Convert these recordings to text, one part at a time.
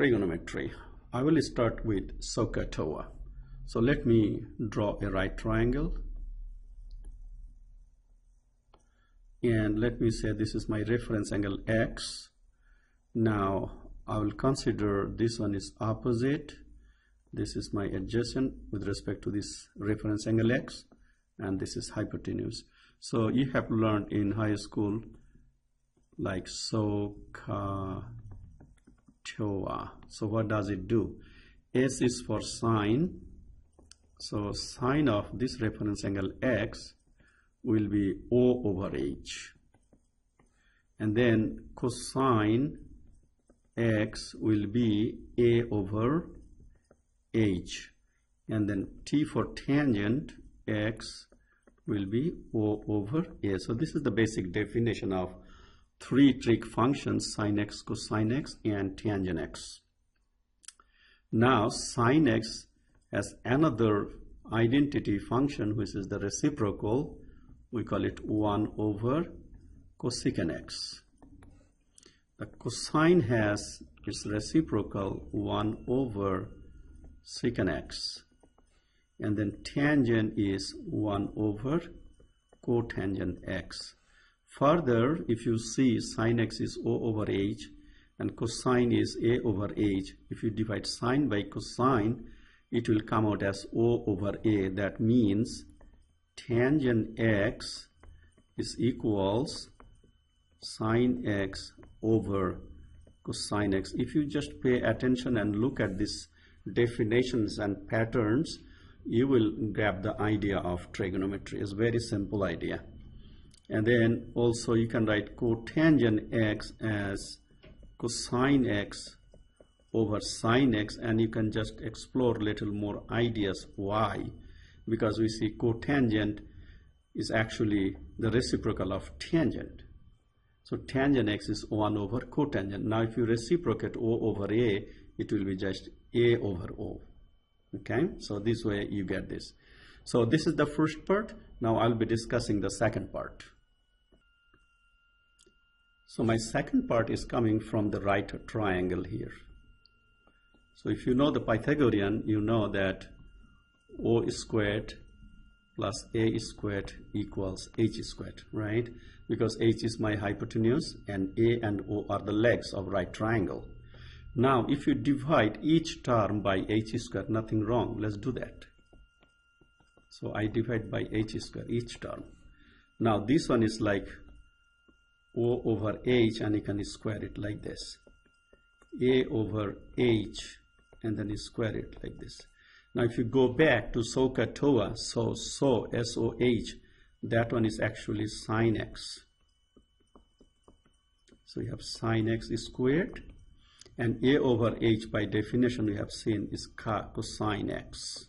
Trigonometry. I will start with SOHCAHTOA. So let me draw a right triangle, and let me say this is my reference angle X. Now I will consider this one is opposite, this is my adjacent with respect to this reference angle X, and this is hypotenuse. So you have learned in high school like SOHCAHTOA. So what does it do? S is for sine. So sine of this reference angle X will be O over H. And then cosine X will be A over H. And then T for tangent X will be O over A. So this is the basic definition of three trig functions: sine x, cosine x, and tangent x. Now sine x has another identity function, which is the reciprocal. We call it 1 over cosecant x. The cosine has its reciprocal 1 over secant x. And then tangent is 1 over cotangent x. Further, if you see sine x is O over H and cosine is A over H, if you divide sine by cosine, it will come out as O over A. That means tangent x is equals sine x over cosine x. If you just pay attention and look at these definitions and patterns, you will grab the idea of trigonometry. It's a very simple idea. And then also you can write cotangent x as cosine x over sine x, and you can just explore a little more ideas. Why? Because we see cotangent is actually the reciprocal of tangent. So tangent x is 1 over cotangent. Now if you reciprocate O over A, it will be just A over O. Okay, so this way you get this. So this is the first part. Now I'll be discussing the second part. So my second part is coming from the right triangle here. So if you know the Pythagorean, you know that O squared plus A squared equals H squared, right? Because H is my hypotenuse and A and O are the legs of right triangle. Now if you divide each term by H squared, nothing wrong. Let's do that. So I divide by H squared each term. Now this one is like O over H, and you can square it like this. A over H, and then you square it like this. Now if you go back to SOHCAHTOA, S-O-H, that one is actually sine x. So you have sine x squared, and A over H by definition we have seen is cosine x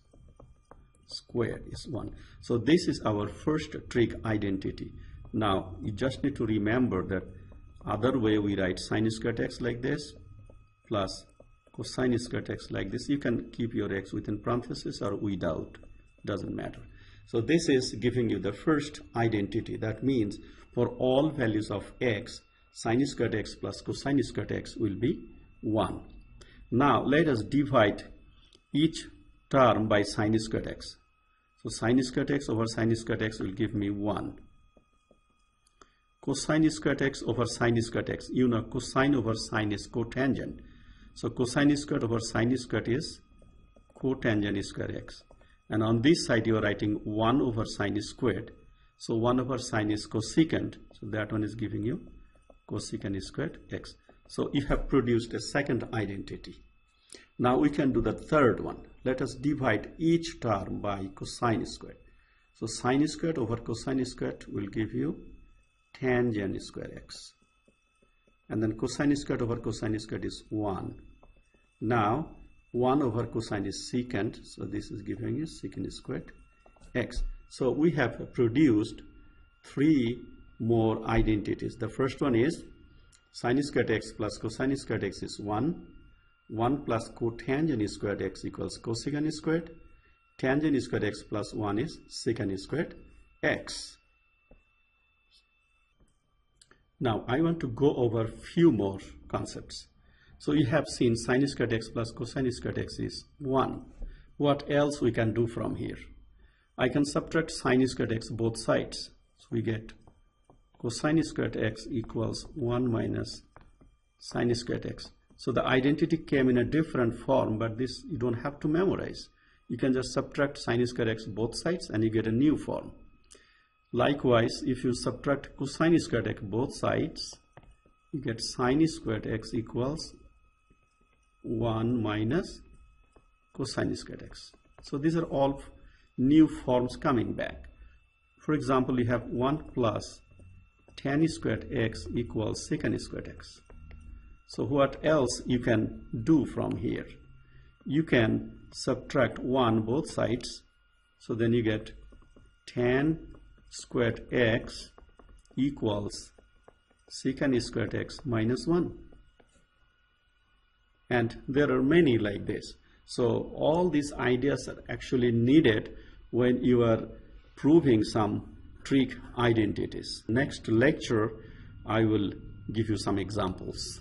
squared is 1. So this is our first trig identity. Now you just need to remember that other way we write sine squared x like this plus cosine squared x like this. You can keep your x within parentheses or without, doesn't matter. So this is giving you the first identity. That means for all values of x, sine squared x plus cosine squared x will be 1. Now let us divide each term by sine squared x. So sine squared x over sine squared x will give me 1. Cosine squared x over sine squared x. You know cosine over sine is cotangent. So cosine squared over sine squared is cotangent square x. And on this side you are writing 1 over sine squared. So 1 over sine is cosecant. So that one is giving you cosecant squared x. So you have produced a second identity. Now we can do the third one. Let us divide each term by cosine squared. So sine squared over cosine squared will give you tangent square x. And then cosine squared over cosine squared is 1. Now 1 over cosine is secant, so this is giving you secant squared x. So we have produced 3 more identities. The first one is sine squared x plus cosine squared x is 1. 1 plus cotangent squared x equals cosecant squared. Tangent squared x plus 1 is secant squared x. Now I want to go over few more concepts. So you have seen sin squared x plus cosine squared x is 1. What else we can do from here? I can subtract sin squared x both sides. So we get cosine squared x equals 1 minus sin squared x. So the identity came in a different form, but this you don't have to memorize. You can just subtract sin squared x both sides and you get a new form. Likewise, if you subtract cosine squared x both sides, you get sin squared x equals 1 minus cosine squared x. So these are all new forms coming back. For example, you have 1 plus tan squared x equals secant squared x. So what else you can do from here? You can subtract 1 both sides. So then you get tan squared x equals secant squared x minus 1. And there are many like this. So all these ideas are actually needed when you are proving some trig identities. Next lecture, I will give you some examples.